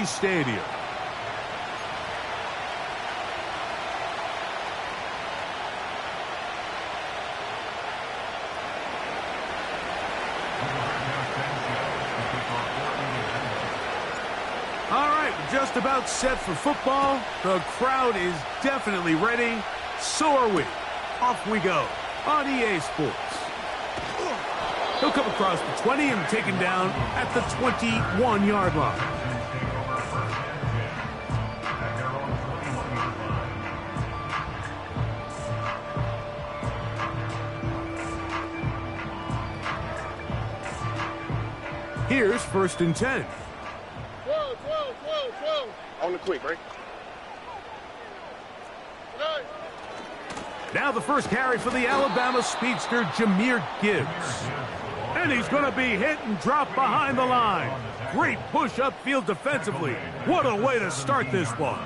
Army Stadium. All right, just about set for football. The crowd is definitely ready. So are we. Off we go on EA Sports. He'll come across the 20 and taken down at the 21-yard line. Here's 1st and 10. On the quick, right? Now the first carry for the Alabama speedster, Jahmyr Gibbs. And he's going to be hit and dropped behind the line. Great push upfield defensively. What a way to start this one.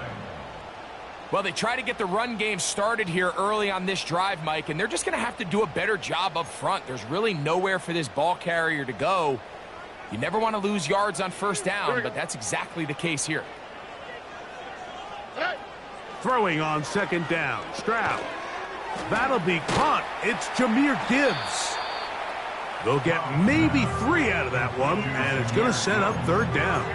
Well, they try to get the run game started here early on this drive, Mike, and they're just going to have to do a better job up front. There's really nowhere for this ball carrier to go. You never want to lose yards on 1st down, but that's exactly the case here. Throwing on 2nd down. Stroud. That'll be caught. It's Jahmyr Gibbs. They'll get maybe 3 out of that one, and it's going to set up 3rd down.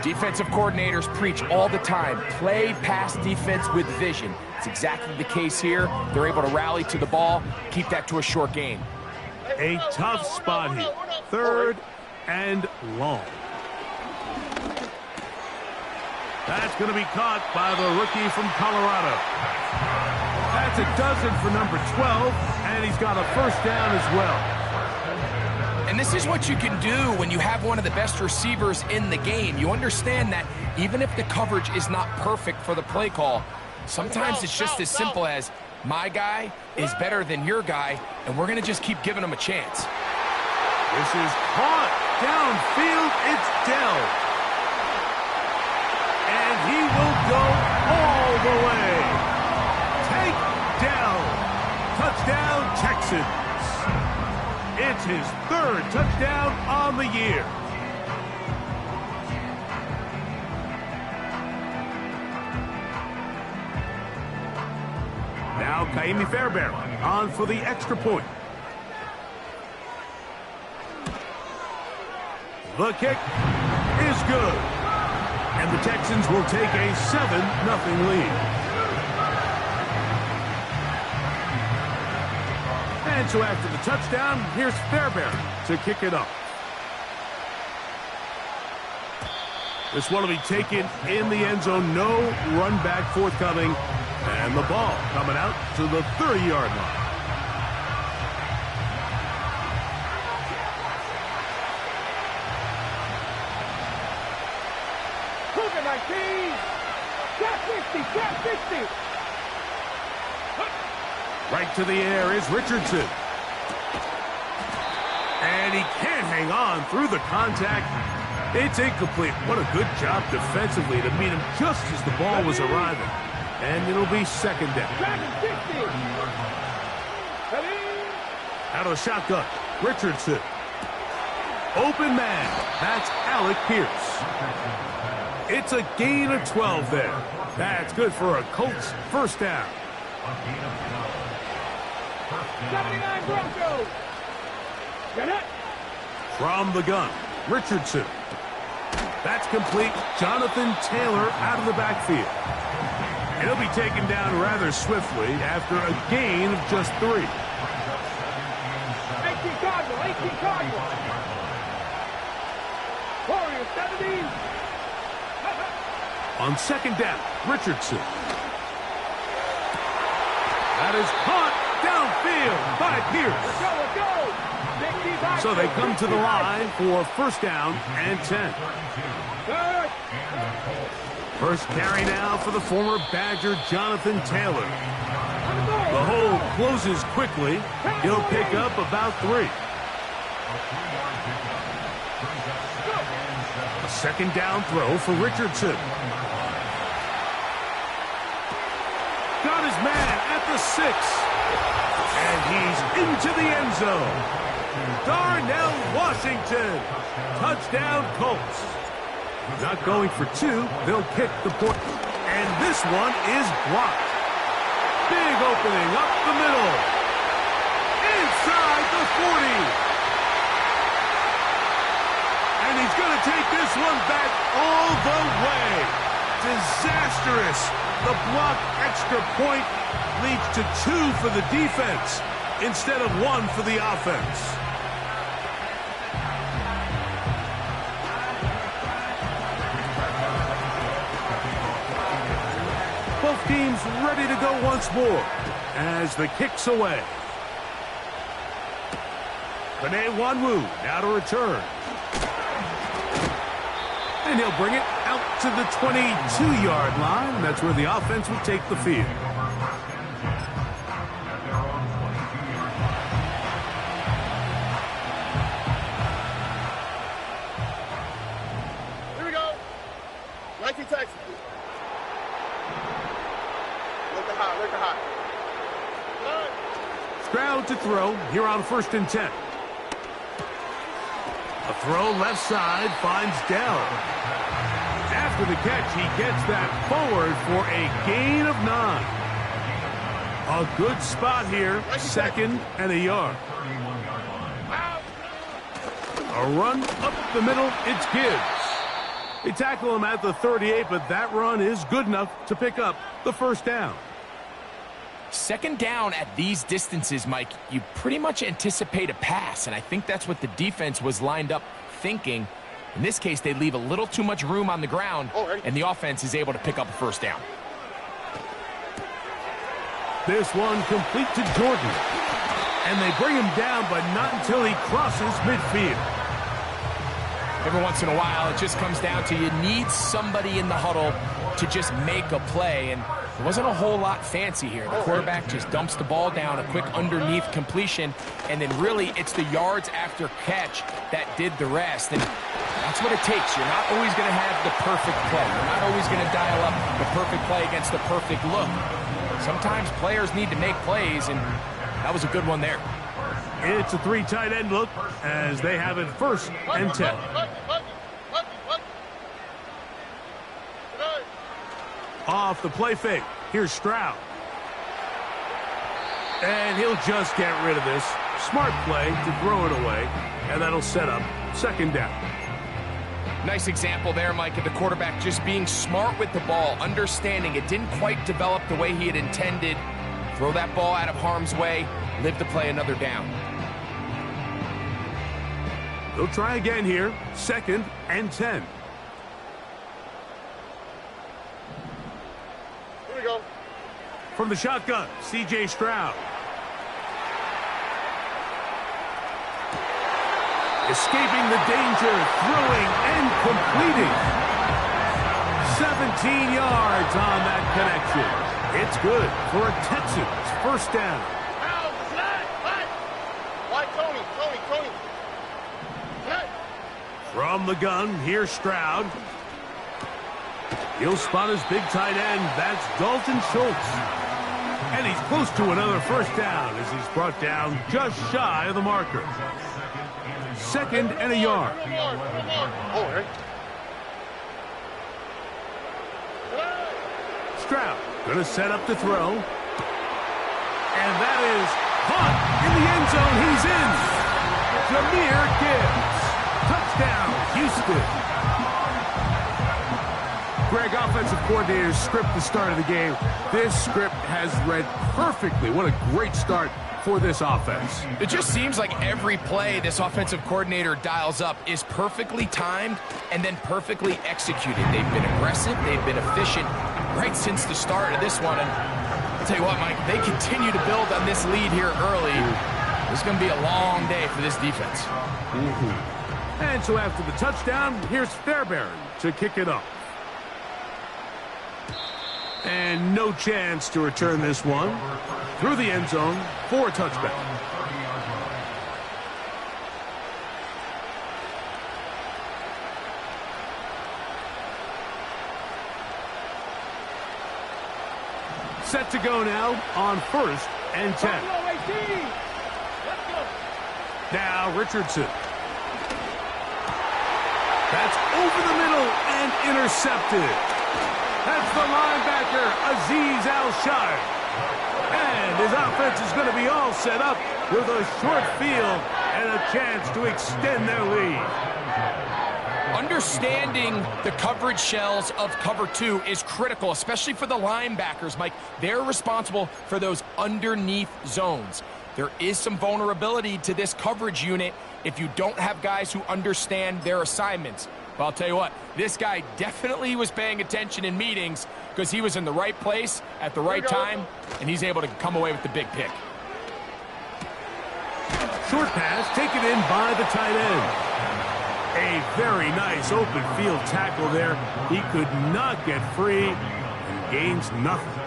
Defensive coordinators preach all the time, play pass defense with vision. It's exactly the case here. They're able to rally to the ball, keep that to a short gain. A tough spot here. 3rd and long. That's going to be caught by the rookie from Colorado. That's a dozen for number 12, and he's got a 1st down as well. And this is what you can do when you have one of the best receivers in the game. You understand that even if the coverage is not perfect for the play call, sometimes it's just as simple as my guy is better than your guy, and we're going to just keep giving him a chance. This is caught downfield. It's Dell. And he will go all the way. Take Dell. Touchdown, Texans. It's his 3rd touchdown on the year. Now Kaimi Fairbairn on for the extra point. The kick is good. And the Texans will take a 7-0 lead. And so after the touchdown, here's Fairbairn to kick it off. This one will be taken in the end zone. No run back forthcoming. And the ball coming out to the 30-yard line. Right to the air is Richardson. And he can't hang on through the contact. It's incomplete. What a good job defensively to meet him just as the ball was arriving. And it'll be 2nd down. Out of the shotgun, Richardson. Open man. That's Alec Pierce. It's a gain of 12 there. That's good for a Colts 1st down. 79 Broncos. Get it. From the gun, Richardson. That's complete. Jonathan Taylor out of the backfield. And he'll be taken down rather swiftly after a gain of just 3. 18 Cardinal. Warriors 17. On 2nd down, Richardson. That is caught downfield by Pierce. Let's go. So they come to the line for 1st down and 10. First carry now for the former Badger, Jonathan Taylor. The hole closes quickly. He'll pick up about 3. A 2nd down throw for Richardson. Got his man at the 6. And he's into the end zone. Darnell Washington. Touchdown, Colts. Not going for two, they'll kick the point. And this one is blocked. Big opening up the middle. Inside the 40. And he's going to take this one back all the way. Disastrous. The block extra point leads to 2 for the defense instead of 1 for the offense. Both teams ready to go once more as the kick's away. Kane-Wanwu now to return. And he'll bring it out to the 22-yard line. That's where the offense will take the field. Here we go. 19 Texas. Look at hot. Stroud to throw here on 1st and 10. A throw left side finds Dell. After the catch, he gets that forward for a gain of 9. A good spot here, 2nd and a yard. A run up the middle, it's Gibbs. They tackle him at the 38, but that run is good enough to pick up the 1st down. 2nd down at these distances, Mike, you pretty much anticipate a pass, and I think that's what the defense was lined up thinking. In this case, they leave a little too much room on the ground, and the offense is able to pick up a 1st down. This one complete to Jordan. And they bring him down, but not until he crosses midfield. Every once in a while, it just comes down to you need somebody in the huddle to just make a play, and there wasn't a whole lot fancy here. The quarterback just dumps the ball down, a quick underneath completion, and then really it's the yards after catch that did the rest. And that's what it takes. You're not always going to have the perfect play. You're not always going to dial up the perfect play against the perfect look. Sometimes players need to make plays, and that was a good one there. It's a 3 tight end look as they have it 1st and 10. Off the play fake. Here's Stroud. And he'll just get rid of this. Smart play to throw it away. And that'll set up 2nd down. Nice example there, Mike, of the quarterback just being smart with the ball, understanding it didn't quite develop the way he had intended. Throw that ball out of harm's way, live to play another down. They'll try again here. 2nd and 10. Here we go. From the shotgun, C.J. Stroud. Escaping the danger, throwing and completing. 17 yards on that connection. It's good for a Texans 1st down. Tony. From the gun, here's Stroud. He'll spot his big tight end. That's Dalton Schultz. And he's close to another 1st down as he's brought down just shy of the marker. 2nd and a yard. Stroud going to set up to throw. And that is caught in the end zone. He's in. Jahmyr Gibbs. Touchdown, Houston. Greg, offensive coordinators script the start of the game. This script has read perfectly. What a great start for this offense. It just seems like every play this offensive coordinator dials up is perfectly timed and then perfectly executed. They've been aggressive. They've been efficient right since the start of this one. And I'll tell you what, Mike, they continue to build on this lead here early. This is going to be a long day for this defense. And so after the touchdown, here's Fairbairn to kick it off. And no chance to return this one through the end zone for a touchback. Set to go now on 1st and 10. Now Richardson. That's over the middle and intercepted. That's the linebacker, Azeez Al-Shire. And his offense is going to be all set up with a short field and a chance to extend their lead. Understanding the coverage shells of cover 2 is critical, especially for the linebackers, Mike. They're responsible for those underneath zones. There is some vulnerability to this coverage unit if you don't have guys who understand their assignments. But I'll tell you what, this guy definitely was paying attention in meetings because he was in the right place at the right time, and he's able to come away with the big pick. Short pass taken in by the tight end. A very nice open field tackle there. He could not get free and gains nothing.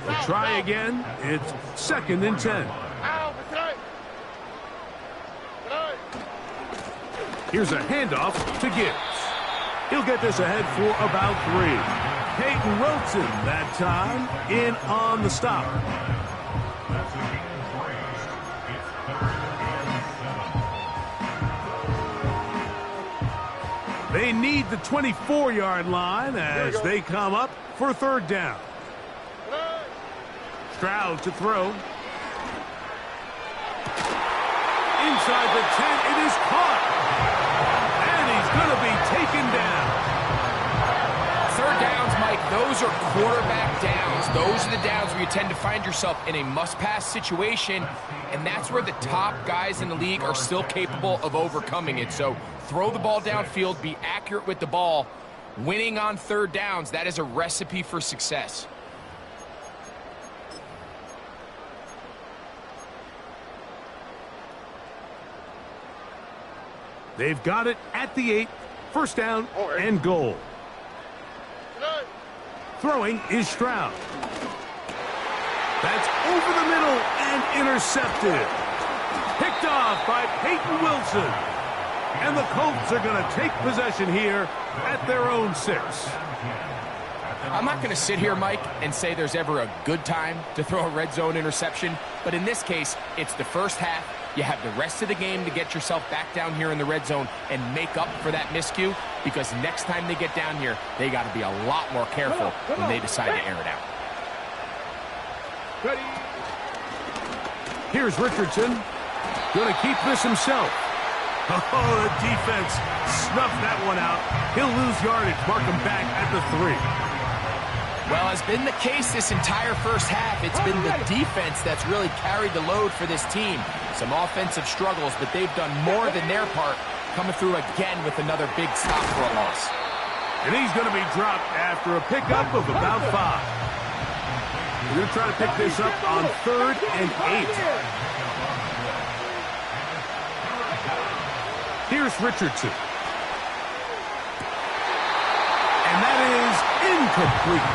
They try again. It's 2nd and 10. Here's a handoff to Gibbs. He'll get this ahead for about 3. Peyton Wilson that time in on the stop. They need the 24-yard line as they come up for 3rd down. Stroud to throw. Inside the 10, it is caught. And he's going to be taken down. 3rd downs, Mike, those are quarterback downs. Those are the downs where you tend to find yourself in a must-pass situation, and that's where the top guys in the league are still capable of overcoming it. So throw the ball downfield, be accurate with the ball. Winning on 3rd downs, that is a recipe for success. They've got it at the 8. 1st down and goal. Throwing is Stroud. That's over the middle and intercepted. Picked off by Peyton Wilson. And the Colts are going to take possession here at their own 6. I'm not going to sit here, Mike, and say there's ever a good time to throw a red zone interception. But in this case, it's the first half. You have the rest of the game to get yourself back down here in the red zone and make up for that miscue, because next time they get down here, they got to be a lot more careful when they decide to air it out. Here's Richardson. Going to keep this himself. Oh, the defense snuffed that one out. He'll lose yardage. Mark him back at the 3. Well, as been the case this entire first half, it's been the defense that's really carried the load for this team. Some offensive struggles, but they've done more than their part, coming through again with another big stop for a loss. And he's going to be dropped after a pickup of about 5. We're going to try to pick this up on 3rd and 8. Here's Richardson. And that is incomplete.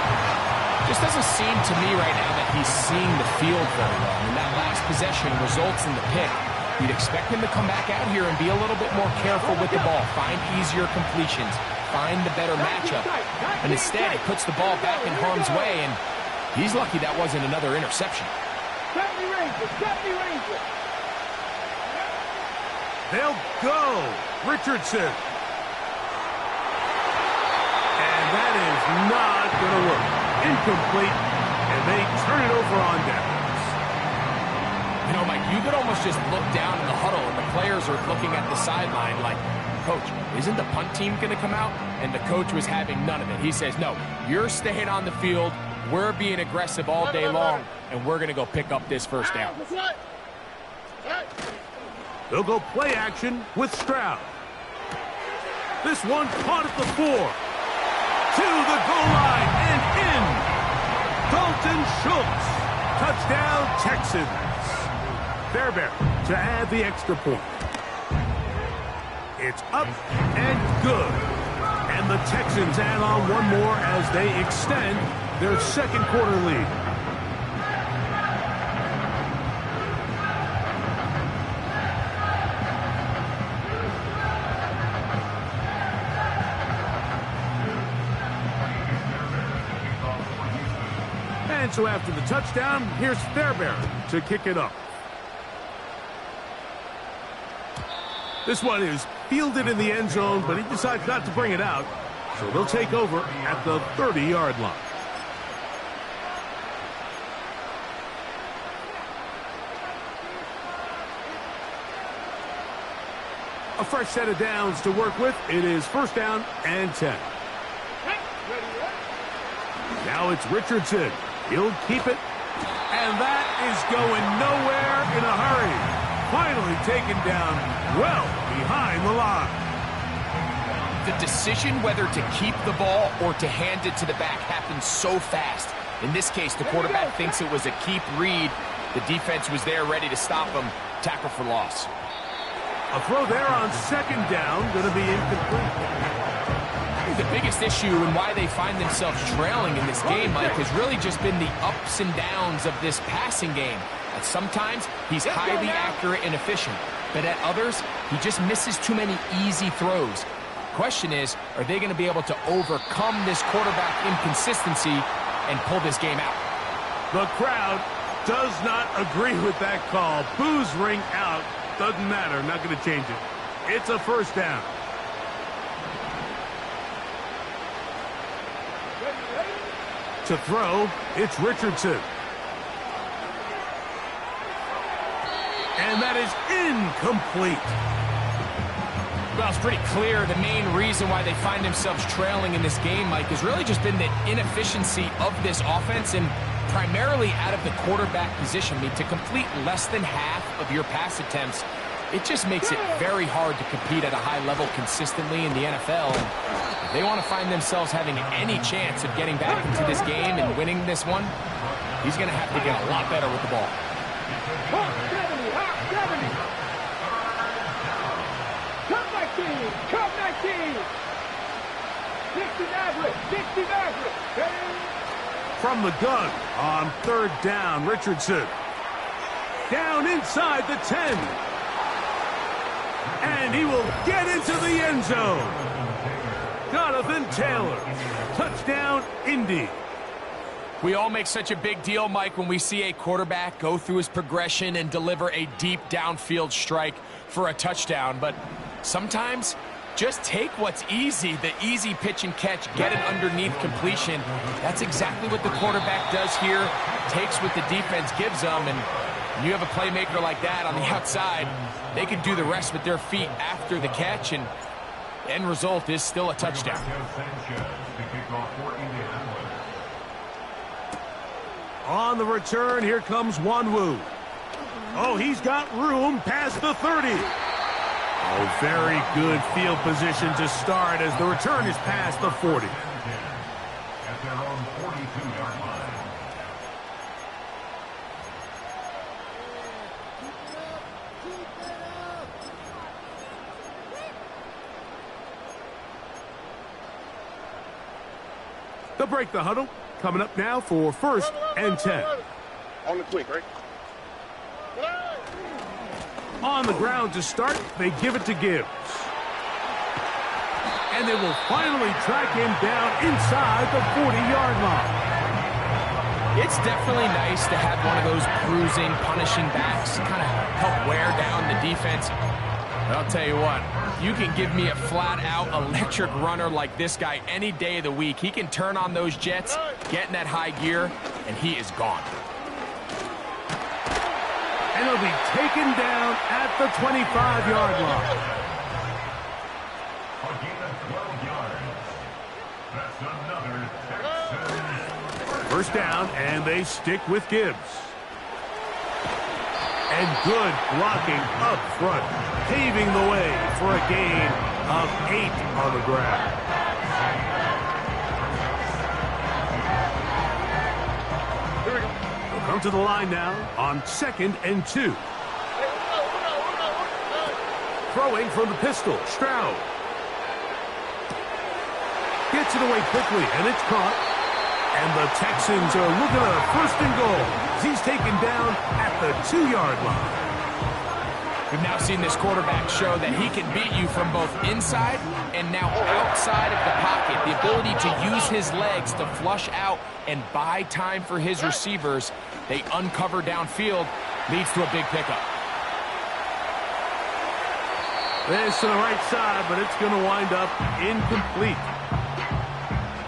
Just doesn't seem to me right now that he's seeing the field very well. And that last possession results in the pick. You'd expect him to come back out here and be a little bit more careful with the ball, find easier completions, find the better matchup. And instead, he puts the ball back in harm's way, and he's lucky that wasn't another interception. They'll go. Richardson. And that is not going to work. Incomplete. And they turn it over on downs. You know, Mike, you could almost just look down in the huddle, and the players are looking at the sideline like, Coach, isn't the punt team going to come out? And the coach was having none of it. He says, no, you're staying on the field. We're being aggressive all day long, and we're going to go pick up this 1st down. They'll go play action with Stroud. This one caught at the 4. To the goal line and in. Dalton Schultz. Touchdown, Texans. Fairbairn to add the extra point. It's up and good. And the Texans add on one more as they extend their 2nd quarter lead. And so after the touchdown, here's Fairbairn to kick it up. This one is fielded in the end zone, but he decides not to bring it out. So they'll take over at the 30-yard line. A fresh set of downs to work with. It is first down and 10. Now it's Richardson. He'll keep it. And that is going nowhere in a hurry. Finally taken down well behind the line. The decision whether to keep the ball or to hand it to the back happens so fast. In this case, the quarterback thinks it was a keep read. The defense was there ready to stop him. Tackle for loss. A throw there on second down, going to be incomplete. The biggest issue and why they find themselves trailing in this game, Mike, has really just been the ups and downs of this passing game. At sometimes, he's highly accurate and efficient, but at others, he just misses too many easy throws. Question is, are they going to be able to overcome this quarterback inconsistency and pull this game out? The crowd does not agree with that call. Boos ring out. Doesn't matter. Not going to change it. It's a first down. To throw, it's Richardson. And that is incomplete. Well, it's pretty clear the main reason why they find themselves trailing in this game, Mike, has really just been the inefficiency of this offense and primarily out of the quarterback position. I mean, to complete less than half of your pass attempts, it just makes it very hard to compete at a high level consistently in the NFL. And if they want to find themselves having any chance of getting back into this game and winning this one, he's going to have to get a lot better with the ball. Hot 70, hot 70. Come 19, come 19. 60 Maverick, 60 Maverick. From the gun on third down, Richardson. Down inside the 10. And he will get into the end zone. Jonathan Taylor. Touchdown, Indy. We all make such a big deal, Mike, when we see a quarterback go through his progression and deliver a deep downfield strike for a touchdown. But sometimes, just take what's easy, the easy pitch and catch, get it underneath completion. That's exactly what the quarterback does here. Takes what the defense gives them, and you have a playmaker like that on the outside, they can do the rest with their feet after the catch, and the end result is still a touchdown. On the return, here comes Wanwu. Oh, he's got room past the 30. Oh, very good field position to start as the return is past the 40. At their own 42-yard line. They'll break the huddle. Coming up now for first and 10. On the quick, right? On the ground to start, they give it to Gibbs. And they will finally track him down inside the 40-yard line. It's definitely nice to have one of those bruising, punishing backs kind of help wear down the defense. But I'll tell you what, you can give me a flat-out electric runner like this guy any day of the week. He can turn on those jets, get in that high gear, and he is gone. And he'll be taken down at the 25-yard line. A gain of 12 yards. That's another Texan. First down, and they stick with Gibbs. And good blocking up front, paving the way for a gain of 8 on the ground. They'll come to the line now on 2nd and 2. Throwing from the pistol, Stroud. Gets it away quickly, and it's caught. And the Texans are looking at a first and goal. He's taken down at the 2-yard line. We've now seen this quarterback show that he can beat you from both inside and now outside of the pocket. The ability to use his legs to flush out and buy time for his receivers. They uncover downfield, leads to a big pickup. This to the right side, but it's going to wind up incomplete.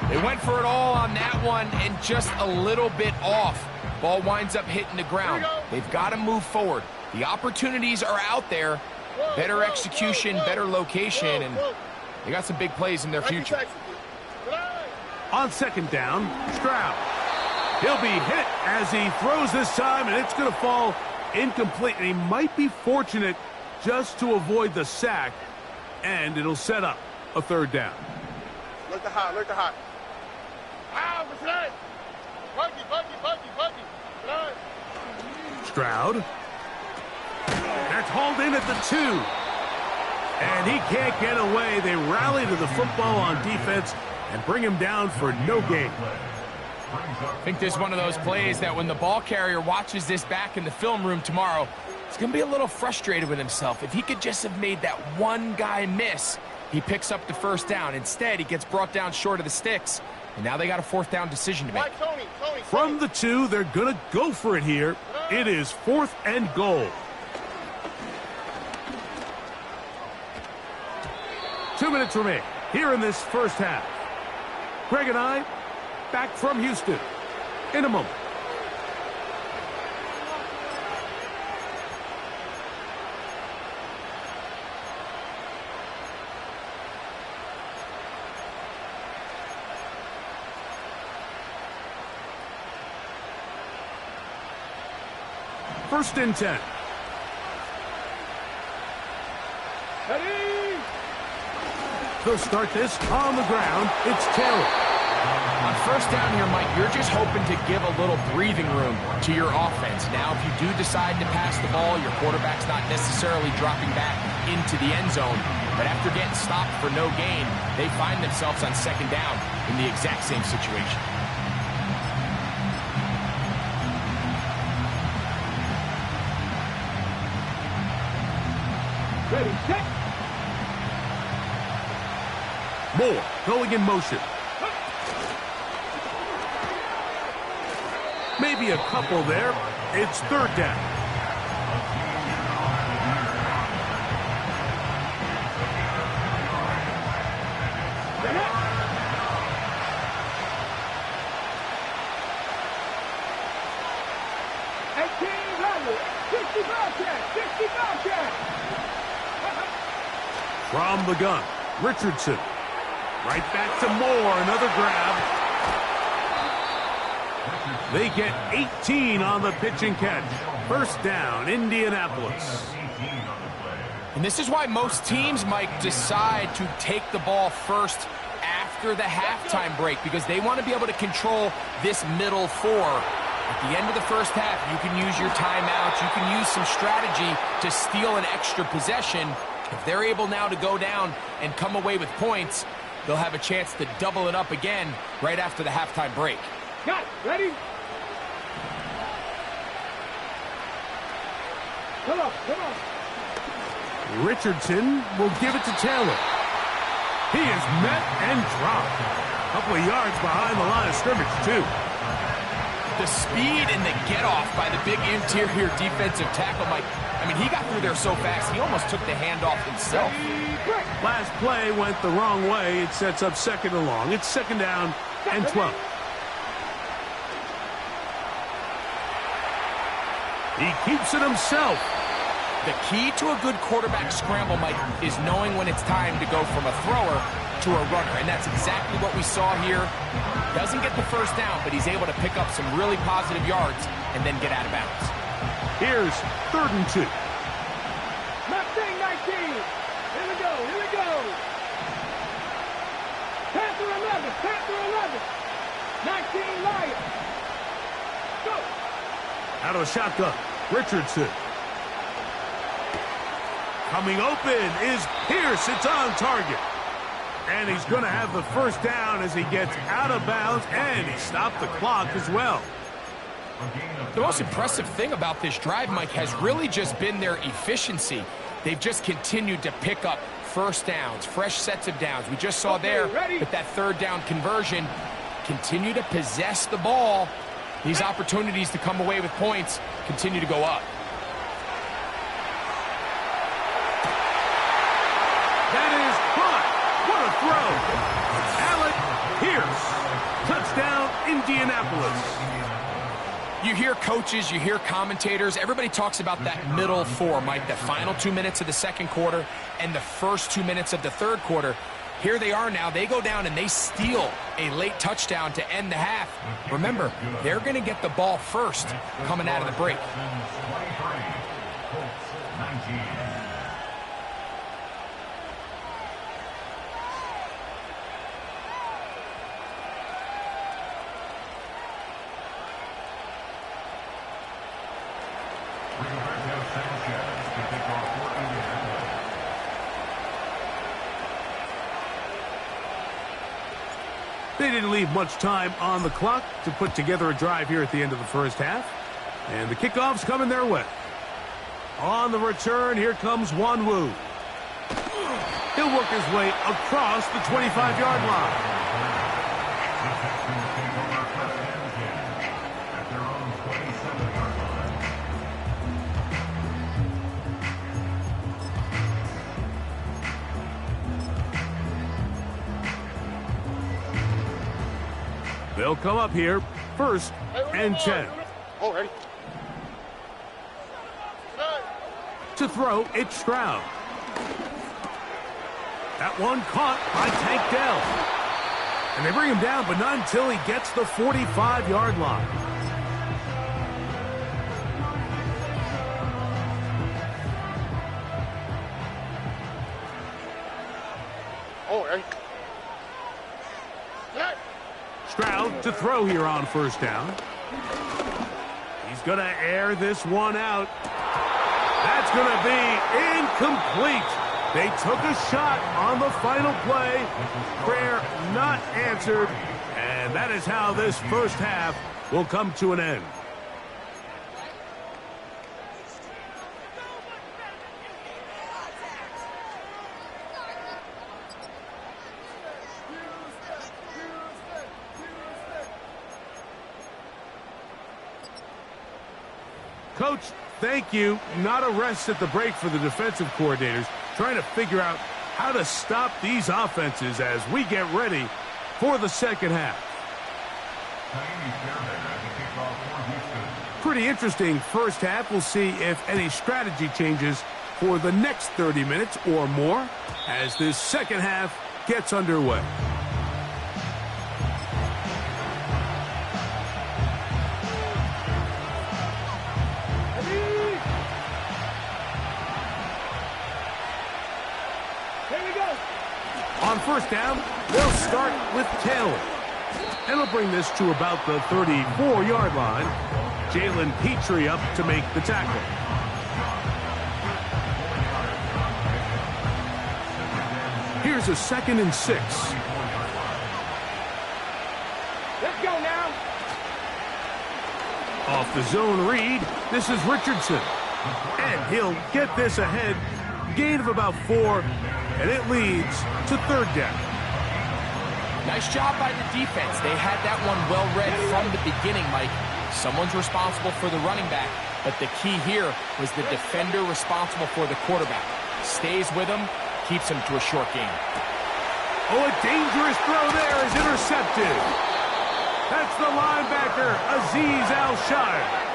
They went for it all on that one and just a little bit off. Ball winds up hitting the ground. They've got to move forward. The opportunities are out there. Better execution, better location, and they got some big plays in their future. On second down, Stroud. He'll be hit as he throws this time, and it's going to fall incomplete. And he might be fortunate just to avoid the sack, and it'll set up a third down. Look the hot, look the hot. Stroud. That's hauled in at the 2. And he can't get away. They rally to the football on defense and bring him down for no gain. I think this is one of those plays that when the ball carrier watches this back in the film room tomorrow, he's going to be a little frustrated with himself. If he could just have made that one guy miss, he picks up the first down. Instead, he gets brought down short of the sticks, and now they got a fourth down decision to make. From the 2, they're going to go for it here. It is 4th and goal. 2 minutes remain here in this first half. Greg and I back from Houston in a moment. First and 10. Ready? They'll start this on the ground. It's Taylor. On first down here, Mike, you're just hoping to give a little breathing room to your offense. Now, if you do decide to pass the ball, your quarterback's not necessarily dropping back into the end zone. But after getting stopped for no gain, they find themselves on second down in the exact same situation. Ready, set. Moore going in motion. Maybe a couple there. It's third down. From the gun, Richardson. Right back to Moore, another grab. They get 18 on the pitch and catch. First down, Indianapolis. And this is why most teams, Mike, decide to take the ball first after the halftime break, because they want to be able to control this middle 4. At the end of the first half, you can use your timeouts, you can use some strategy to steal an extra possession. If they're able now to go down and come away with points, they'll have a chance to double it up again right after the halftime break. Got it. Ready? Come on, come on. Richardson will give it to Taylor. He is met and dropped. A couple of yards behind the line of scrimmage, too. The speed and the get-off by the big interior defensive tackle, Mike. I mean, he got through there so fast, he almost took the handoff himself. Last play went the wrong way. It sets up second and long. It's second down and 12. He keeps it himself. The key to a good quarterback scramble, Mike, is knowing when it's time to go from a thrower to a runner. And that's exactly what we saw here. Doesn't get the first down, but he's able to pick up some really positive yards and then get out of bounds. Here's 3rd and 2. Mustang 19. Here we go, here we go. Panther 11, Panther 11. 19 Lions. Go. Out of the shotgun, Richardson. Coming open is Pierce. It's on target. And he's going to have the first down as he gets out of bounds, and he stopped the clock as well. The most impressive thing about this drive, Mike, has really just been their efficiency. They've just continued to pick up first downs, fresh sets of downs. We just saw there with that third down conversion. Continue to possess the ball. These opportunities to come away with points continue to go up. Pierce. Touchdown, Indianapolis. You hear coaches, you hear commentators, everybody talks about that middle four, Mike, the final 2 minutes of the second quarter and the first 2 minutes of the third quarter. Here they are now. They go down and they steal a late touchdown to end the half. Remember, they're going to get the ball first coming out of the break. They didn't leave much time on the clock to put together a drive here at the end of the first half. And the kickoff's coming their way. On the return, here comes Wanwu. He'll work his way across the 25-yard line. They'll come up here, 1st and 10. Oh, ready. To throw, it's Stroud. That one caught by Tank Dell. And they bring him down, but not until he gets the 45-yard line. Oh, ready. Stroud to throw here on 1st down. He's going to air this one out. That's going to be incomplete. They took a shot on the final play. Prayer not answered. And that is how this first half will come to an end. Coach, thank you. Not a rest at the break for the defensive coordinators, trying to figure out how to stop these offenses as we get ready for the second half. Pretty interesting first half. We'll see if any strategy changes for the next 30 minutes or more as this second half gets underway. On 1st down, they'll start with Taylor. And they'll bring this to about the 34-yard line. Jalen Petrie up to make the tackle. Here's a 2nd and 6. Let's go now. Off the zone read, this is Richardson. And he'll get this ahead. Gain of about 4. And it leads to 3rd down. Nice job by the defense. They had that one well read from the beginning, Mike. Someone's responsible for the running back, but the key here was the defender responsible for the quarterback. Stays with him, keeps him to a short gain. Oh, a dangerous throw there is intercepted. That's the linebacker, Azeez Al-Shire.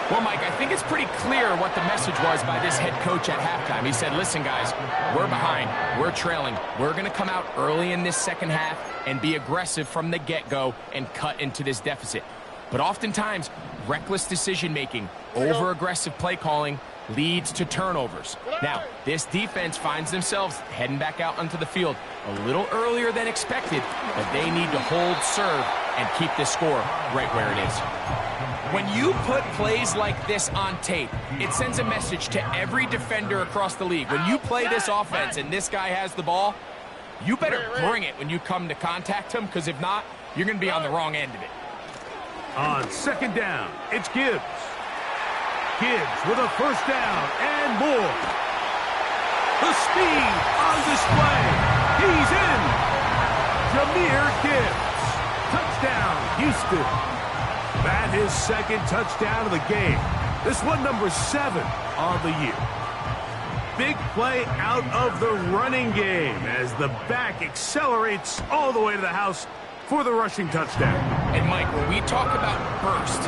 Well, Mike, I think it's pretty clear what the message was by this head coach at halftime. He said, listen, guys, we're behind. We're trailing. We're going to come out early in this second half and be aggressive from the get-go and cut into this deficit. But oftentimes, reckless decision-making, over-aggressive play calling leads to turnovers. Now, this defense finds themselves heading back out onto the field a little earlier than expected, but they need to hold serve and keep this score right where it is. When you put plays like this on tape, it sends a message to every defender across the league. When you play this offense and this guy has the ball, you better bring it when you come to contact him, because if not, you're going to be on the wrong end of it. On 2nd down, it's Gibbs. Gibbs with a 1st down and more. The speed on display. He's in. Jahmyr Gibbs. Touchdown, Houston. That his 2nd touchdown of the game. This one number 7 on the year. Big play out of the running game as the back accelerates all the way to the house for the rushing touchdown. And, Mike, when we talk about burst,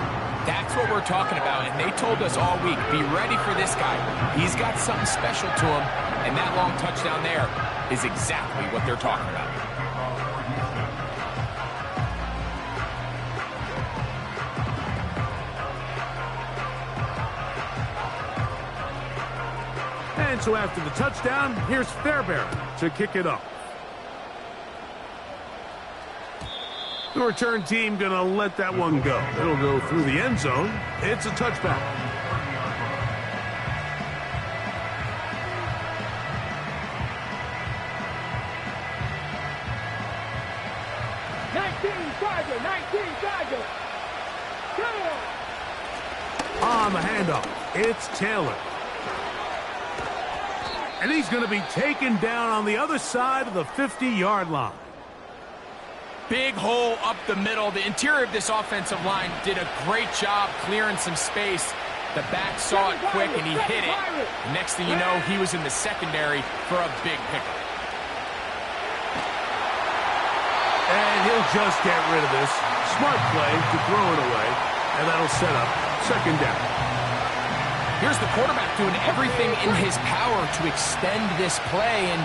that's what we're talking about. And they told us all week, be ready for this guy. He's got something special to him, and that long touchdown there is exactly what they're talking about. And so after the touchdown, here's Fairbairn to kick it off. The return team going to let that one go. It'll go through the end zone. It's a touchback. On the handoff, it's Taylor. And he's going to be taken down on the other side of the 50-yard line. Big hole up the middle. The interior of this offensive line did a great job clearing some space. The back saw it quick, and he hit it. Next thing you know, he was in the secondary for a big pickup. And he'll just get rid of this. Smart play to throw it away, and that'll set up second down. Here's the quarterback doing everything in his power to extend this play, and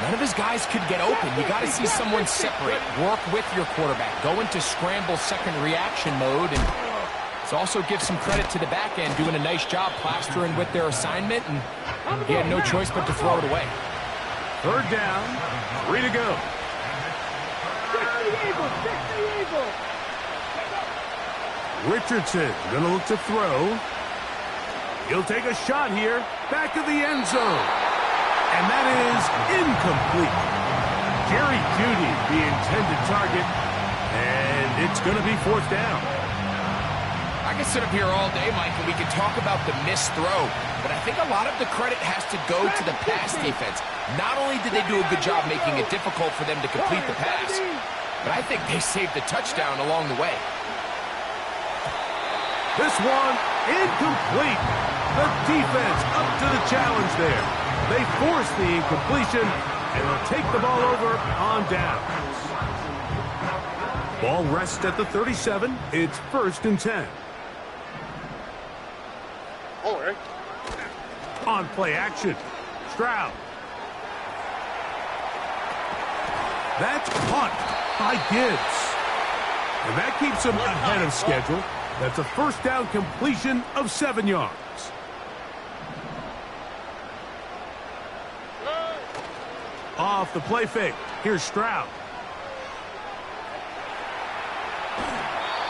none of his guys could get open. You got to see someone separate, work with your quarterback, go into scramble second reaction mode, and let's also give some credit to the back end doing a nice job plastering with their assignment, and he had no choice but to throw it away. Third down, 3 to go. Richardson gonna look to throw. He'll take a shot here, back of the end zone. And that is incomplete. Jerry Jeudy, the intended target, and it's gonna be fourth down. I can sit up here all day, Mike, and we can talk about the missed throw, but I think a lot of the credit has to go to the pass defense. Not only did they do a good job making it difficult for them to complete the pass, but I think they saved the touchdown along the way. This one, incomplete. The defense up to the challenge there. They force the incompletion, and they'll take the ball over on downs. Ball rests at the 37. It's 1st and 10. All right. On play action, Stroud. That's caught by Gibbs. And that keeps him ahead of schedule. That's a first down completion of 7 yards. Off the play fake. Here's Stroud.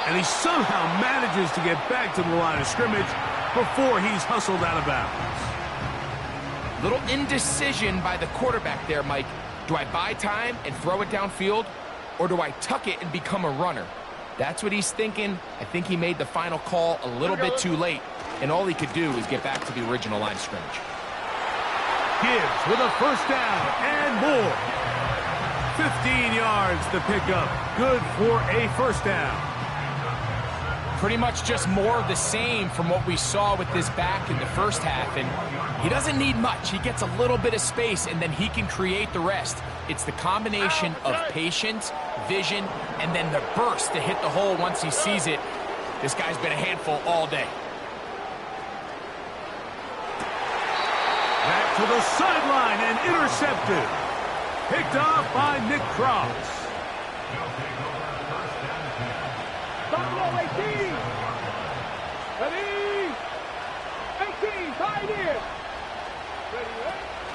And he somehow manages to get back to the line of scrimmage before he's hustled out of bounds. Little indecision by the quarterback there, Mike. Do I buy time and throw it downfield, or do I tuck it and become a runner? That's what he's thinking. I think he made the final call a little bit too late, and all he could do is get back to the original line of scrimmage. Gibbs with a first down and more. 15 yards to pick up. Good for a first down. Pretty much just more of the same from what we saw with this back in the first half, and he doesn't need much. He gets a little bit of space, and then he can create the rest. It's the combination of patience, vision, and then the burst to hit the hole once he sees it. This guy's been a handful all day. Back to the sideline and intercepted. Picked off by Nick Cross. Buffalo 18. Ready? 18, pioneer.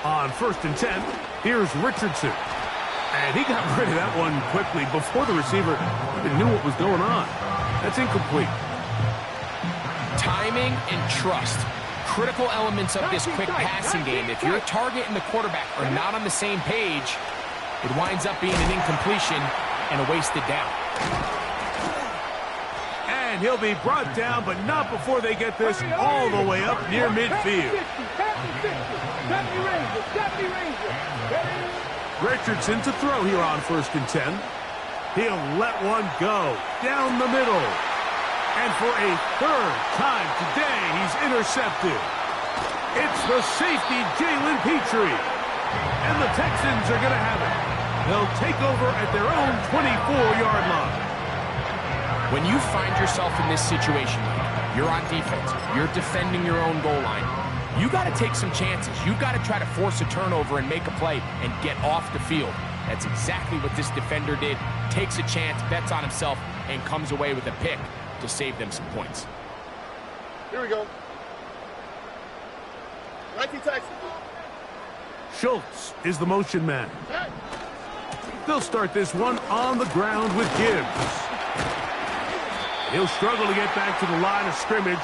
On 1st and 10, here's Richardson. And he got rid of that one quickly before the receiver even knew what was going on. That's incomplete. Timing and trust. Critical elements of this quick passing game. If your target and the quarterback are not on the same page, it winds up being an incompletion and a wasted down. And he'll be brought down, but not before they get this all the way up near midfield. Richardson to throw here on 1st and 10. He'll let one go down the middle. And for a 3rd time today, he's intercepted. It's the safety, Jalen Petrie. And the Texans are going to have it. They'll take over at their own 24-yard line. When you find yourself in this situation, you're on defense, you're defending your own goal line, you got to take some chances. You got to try to force a turnover and make a play and get off the field. That's exactly what this defender did. Takes a chance, bets on himself, and comes away with a pick to save them some points. Here we go. 19 Texas. Schultz is the motion man. They'll start this one on the ground with Gibbs. He'll struggle to get back to the line of scrimmage.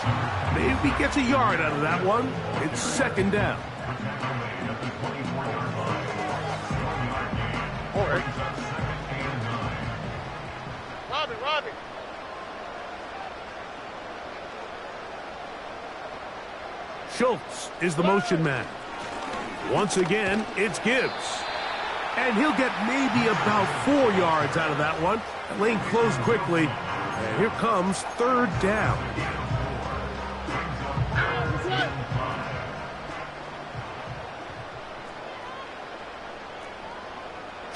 Maybe gets a yard out of that one. It's second down. All right. Robin. Schultz is the motion man. Once again, it's Gibbs. And he'll get maybe about 4 yards out of that one. That lane closed quickly. And here comes third down.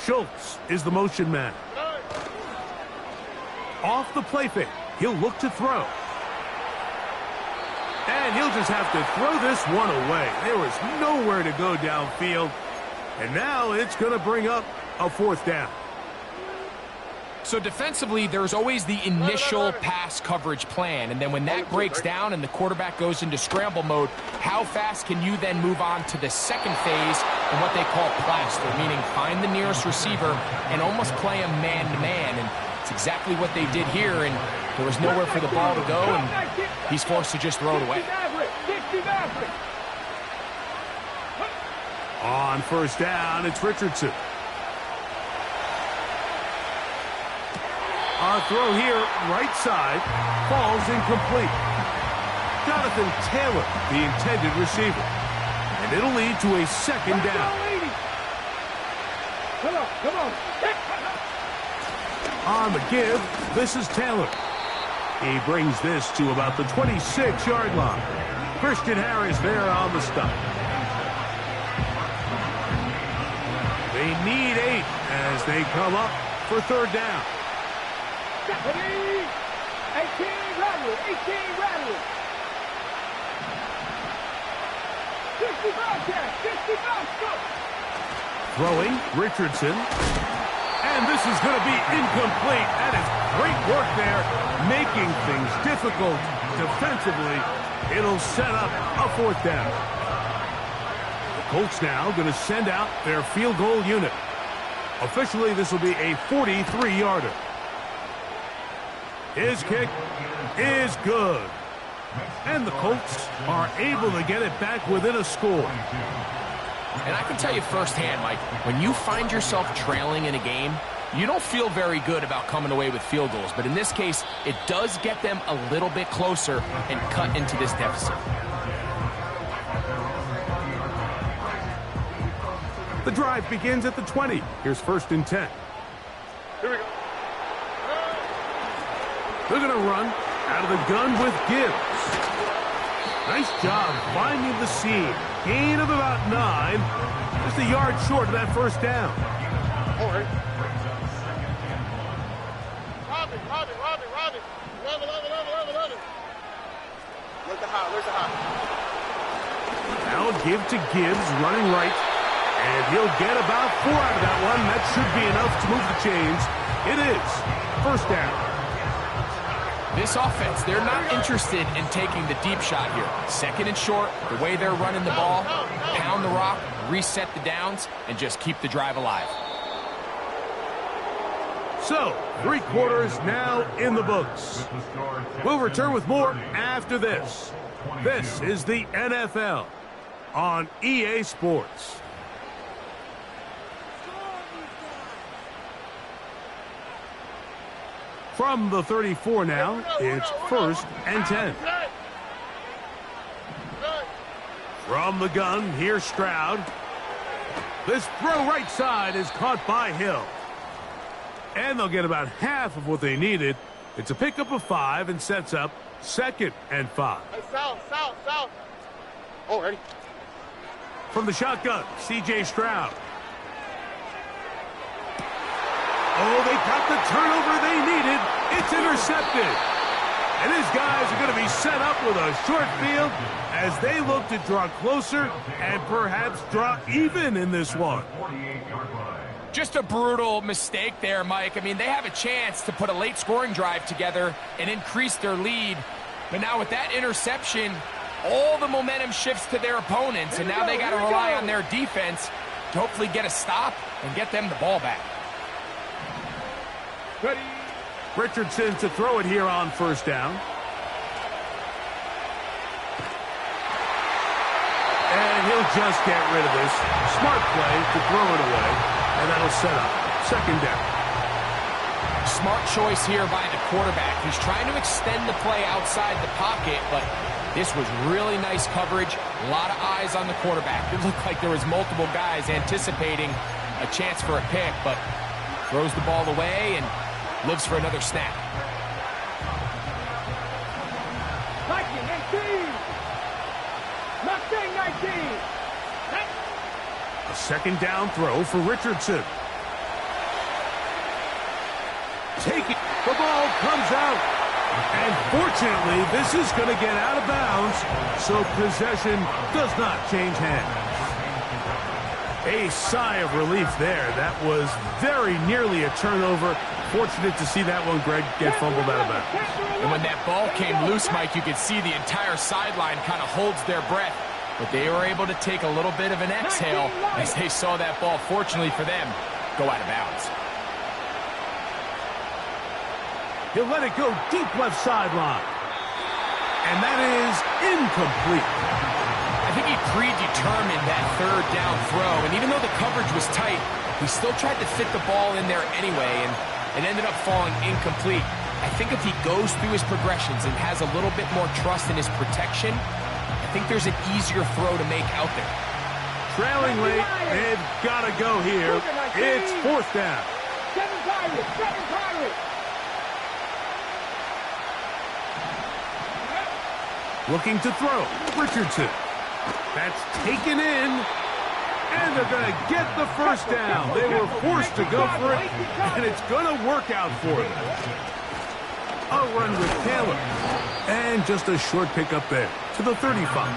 Schultz is the motion man. Off the play fake, he'll look to throw. And he'll just have to throw this one away. There was nowhere to go downfield. And now it's going to bring up a fourth down. So defensively, there's always the initial pass coverage plan. And then when that breaks down and the quarterback goes into scramble mode, how fast can you then move on to the second phase and what they call plaster, meaning find the nearest receiver and almost play him man-to-man. And it's exactly what they did here, and there was nowhere for the ball to go, and he's forced to just throw it away. On first down, it's Richardson. Our throw here, right side, falls incomplete. Jonathan Taylor, the intended receiver. And it'll lead to a second down. Come on. On the give, this is Taylor. He brings this to about the 26-yard line. Christian Harris there on the stop. They need 8 as they come up for third down. 18 Rattler. 65, go. Throwing, Richardson. And this is going to be incomplete. That is great work there, making things difficult defensively. It'll set up a fourth down. The Colts now going to send out their field goal unit. Officially, this will be a 43-yarder. His kick is good. And the Colts are able to get it back within a score. And I can tell you firsthand, Mike, when you find yourself trailing in a game, you don't feel very good about coming away with field goals. But in this case, it does get them a little bit closer and cut into this deficit. The drive begins at the 20. Here's first and 10. Here we go. They're going to run out of the gun with Gibbs. Nice job finding the seam. Gain of about 9. Just a yard short of that first down. All right. Robin. Love it. Where's the high? Now give to Gibbs, running right. And he'll get about 4 out of that one. That should be enough to move the chains. It is first down. This offense, they're not interested in taking the deep shot here. Second and short, the way they're running the ball, pound the rock, reset the downs, and just keep the drive alive. So, 3 quarters now in the books. We'll return with more after this. This is the NFL on EA Sports. From the 34 now, it's first and 10. From the gun, here's Stroud. This throw right side is caught by Hill. And they'll get about half of what they needed. It's a pickup of 5 and sets up second and 5. Hey, south. Oh, ready. From the shotgun, C.J. Stroud. Oh, they got the turnover they needed. It's intercepted. And his guys are going to be set up with a short field as they look to draw closer and perhaps draw even in this one. Just a brutal mistake there, Mike. I mean, they have a chance to put a late scoring drive together and increase their lead. But now with that interception, all the momentum shifts to their opponents, and now they got to rely on their defense to hopefully get a stop and get them the ball back. Ready. Richardson to throw it here on first down. And he'll just get rid of this. Smart play to throw it away, and that'll set up second down. Smart choice here by the quarterback. He's trying to extend the play outside the pocket, but this was really nice coverage. A lot of eyes on the quarterback. It looked like there was multiple guys anticipating a chance for a pick, but throws the ball away and lives for another snap. 19. A second down throw for Richardson. Take it. The ball comes out. And fortunately, this is going to get out of bounds, so possession does not change hands. A sigh of relief there. That was very nearly a turnover. Fortunate to see that one, Greg, get fumbled out of bounds. And when that ball came loose, Mike, you could see the entire sideline kind of holds their breath. But they were able to take a little bit of an exhale as they saw that ball, fortunately for them, go out of bounds. He'll let it go deep left sideline. And that is incomplete. I think he predetermined that third down throw, and even though the coverage was tight, he still tried to fit the ball in there anyway, and it ended up falling incomplete. I think if he goes through his progressions and has a little bit more trust in his protection, I think there's an easier throw to make out there. Trailing late, they've got to go here. It's fourth down. Seven Pirates. Looking to throw. Richardson. That's taken in. And they're going to get the first down. They were forced to go for it, and it's going to work out for them. A run with Taylor. And just a short pickup there to the 35.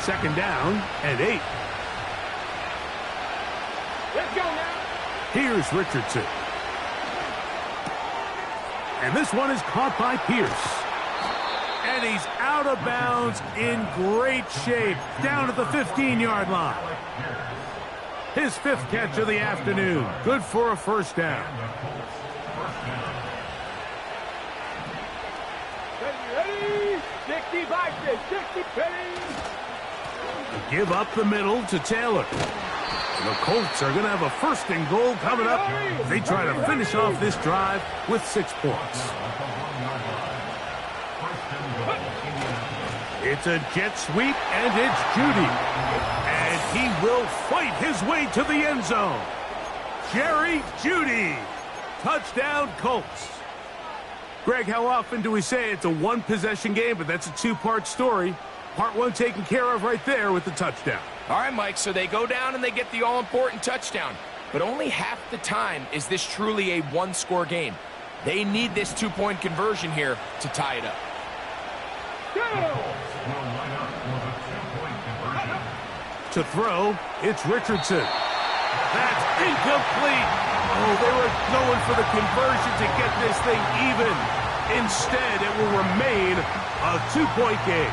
Second down and 8. Let's go now. Here's Richardson. And this one is caught by Pierce. And he's out of bounds in great shape, down at the 15-yard line. His fifth catch of the afternoon. Good for a first down. Ready? 60. Give up the middle to Taylor. The Colts are going to have a first and goal coming up. They try to finish off this drive with 6 points. It's a jet sweep, and it's Judy. And he will fight his way to the end zone. Jerry Judy. Touchdown, Colts. Greg, how often do we say it's a one-possession game, but that's a two-part story? Part one taken care of right there with the touchdown. All right, Mike, so they go down and they get the all-important touchdown. But only half the time is this truly a one-score game. They need this two-point conversion here to tie it up. To throw, it's Richardson. That's incomplete. Oh, they were going for the conversion to get this thing even. Instead, it will remain a two-point game.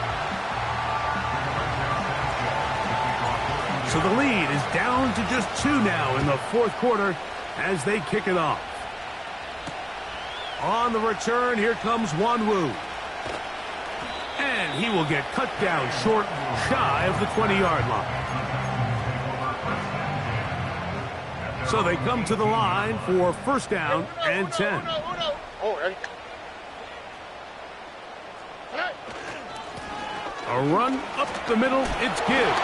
So the lead is down to just 2 now in the fourth quarter as they kick it off. On the return, here comes Wanwu. And he will get cut down short, shy of the 20-yard line. So they come to the line for first down and 10. Oh, ready? A run up the middle, it's Gibbs.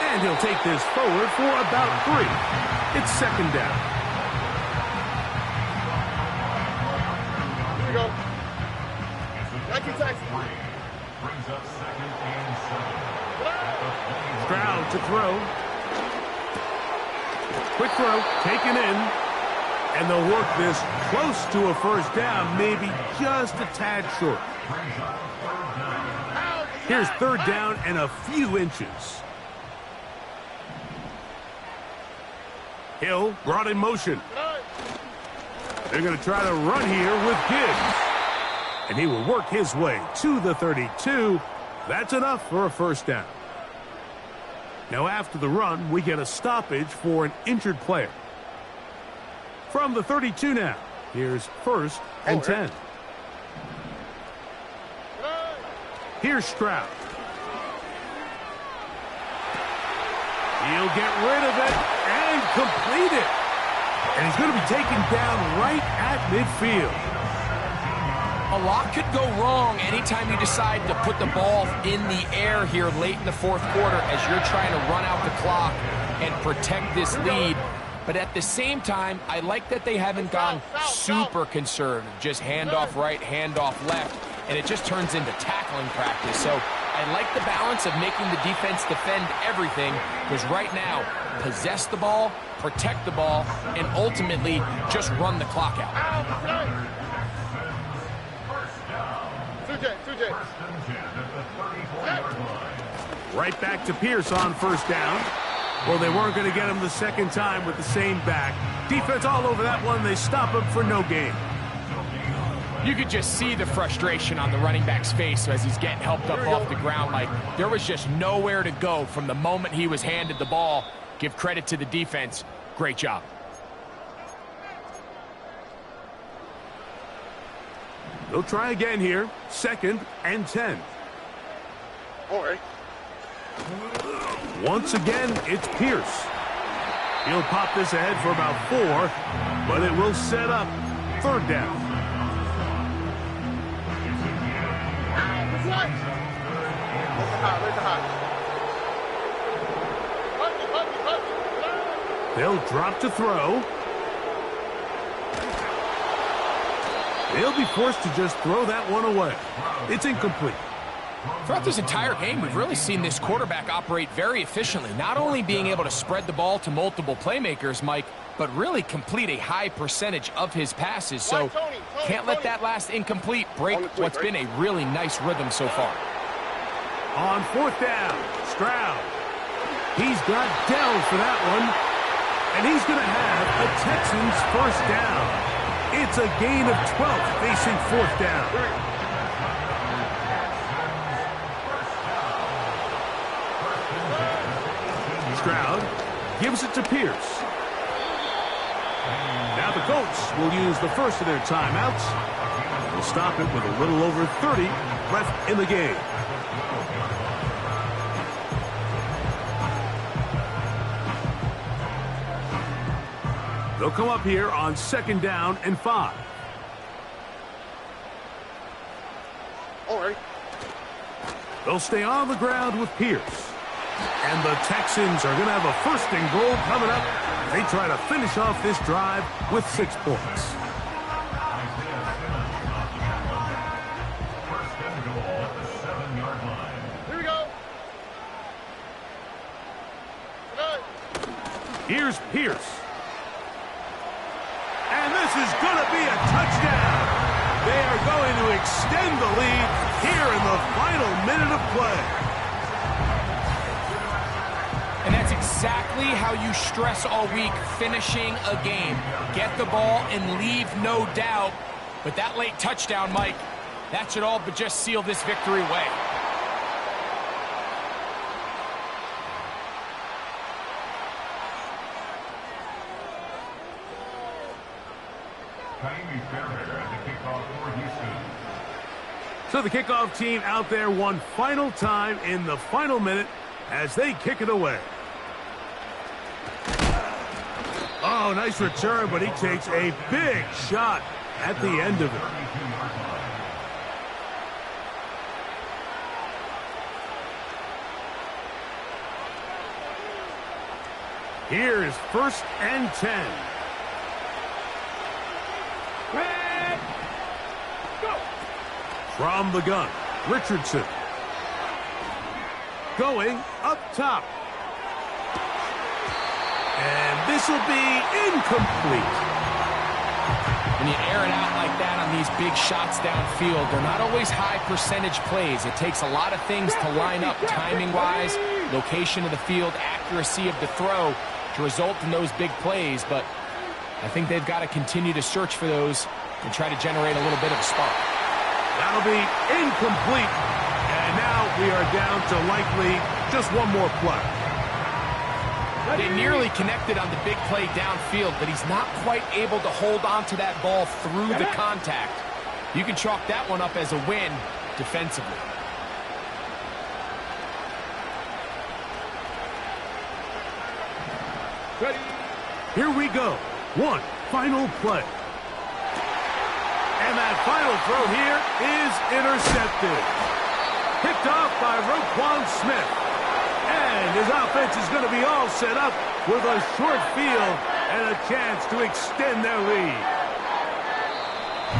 And he'll take this forward for about 3. It's second down. Here we go. Nike taxi. Brings up second. to throw. Quick throw, taken in. And they'll work this close to a first down, maybe just a tad short. Here's third down and a few inches. Hill brought in motion. They're going to try to run here with Gibbs. And he will work his way to the 32. That's enough for a first down. Now after the run, we get a stoppage for an injured player. From the 32 now, here's first and 10. Here's Stroud. He'll get rid of it and complete it. And he's going to be taken down right at midfield. A lot could go wrong anytime you decide to put the ball in the air here late in the fourth quarter as you're trying to run out the clock and protect this lead. But at the same time, I like that they haven't gone super conservative. Just handoff right, handoff left, and it just turns into tackling practice. So I like the balance of making the defense defend everything, because right now, possess the ball, protect the ball, and ultimately just run the clock out. Right back to Pierce on first down. Well, they weren't going to get him the second time with the same back. Defense all over that one. They stop him for no gain. You could just see the frustration on the running back's face as he's getting helped up off the ground. Like, there was just nowhere to go from the moment he was handed the ball. Give credit to the defense. Great job. They'll try again here. Second and 10. All right. Once again, it's Pierce. He'll pop this ahead for about 4, but it will set up third down. They'll drop to throw. They'll be forced to just throw that one away. It's incomplete. Throughout this entire game, we've really seen this quarterback operate very efficiently, not only being able to spread the ball to multiple playmakers, Mike, but really complete a high percentage of his passes. So can't let that last incomplete break what's been a really nice rhythm so far. On fourth down, Stroud. He's got Dell for that one, and he's going to have a Texans first down. It's a gain of 12 facing fourth down. Stroud gives it to Pierce. Now the Colts will use the first of their timeouts. They'll stop it with a little over 30 left in the game. They'll come up here on second down and 5. All right. They'll stay on the ground with Pierce. And the Texans are going to have a first and goal coming up. They try to finish off this drive with 6 points. First and goal at the 7-yard line. Here we go. Here's Pierce. And this is going to be a touchdown. They are going to extend the lead here in the final minute of play. And that's exactly how you stress all week, finishing a game. Get the ball and leave no doubt. But that late touchdown, Mike, that should all but just seal this victory away. So the kickoff team out there one final time in the final minute as they kick it away. Oh, nice return, but he takes a big shot at the end of it. Here's first and 10. Red. Go. From the gun, Richardson. Going up top. And this will be incomplete. When you air it out like that on these big shots downfield, they're not always high percentage plays. It takes a lot of things to line up timing-wise, location of the field, accuracy of the throw to result in those big plays. But I think they've got to continue to search for those and try to generate a little bit of a spark. That'll be incomplete. And now we are down to likely just one more play. They nearly connected on the big play downfield, but he's not quite able to hold on to that ball through the contact. You can chalk that one up as a win defensively. Ready? Here we go. One final play. And that final throw here is intercepted. Picked off by Roquan Smith. And his offense is going to be all set up with a short field and a chance to extend their lead.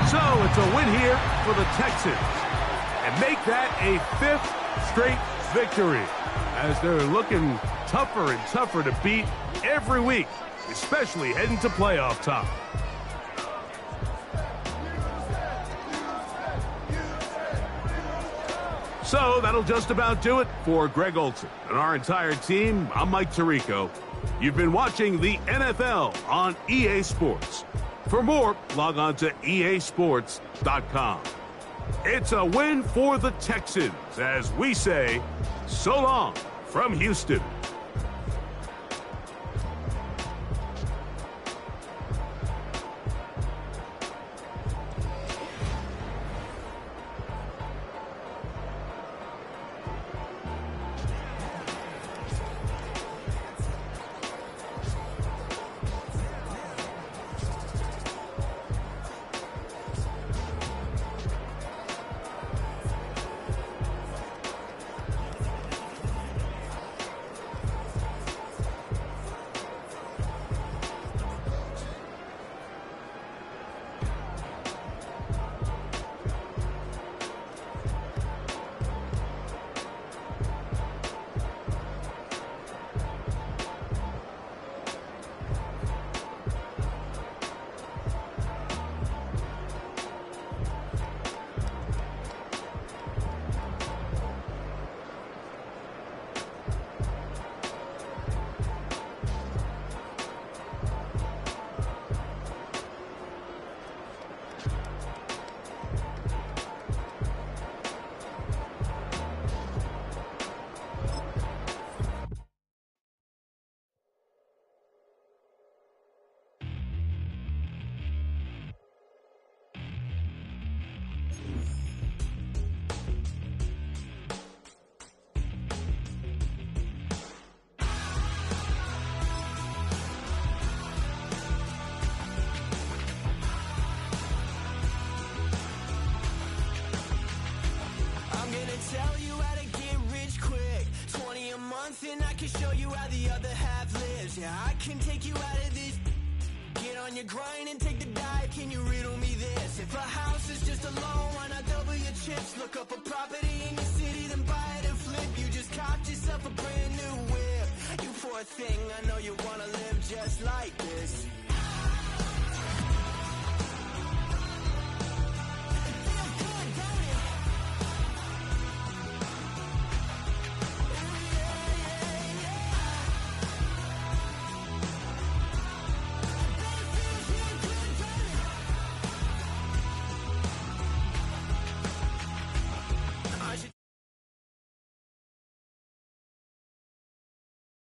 So it's a win here for the Texans. And make that a 5th straight victory as they're looking tougher and tougher to beat every week, especially heading to playoff time. So that'll just about do it for Greg Olsen and our entire team. I'm Mike Tirico. You've been watching the NFL on EA Sports. For more, log on to easports.com. It's a win for the Texans as we say, so long from Houston. Tell you how to get rich quick. 20 a month and I can show you how the other half lives. Yeah, I can take you out of this. Get on your grind and take the dive. Can you riddle me this? If a house is just a loan, why not double your chips? Look up a property in your city, then buy it and flip. You just copped yourself a brand new whip. You poor thing, I know you wanna live just like this.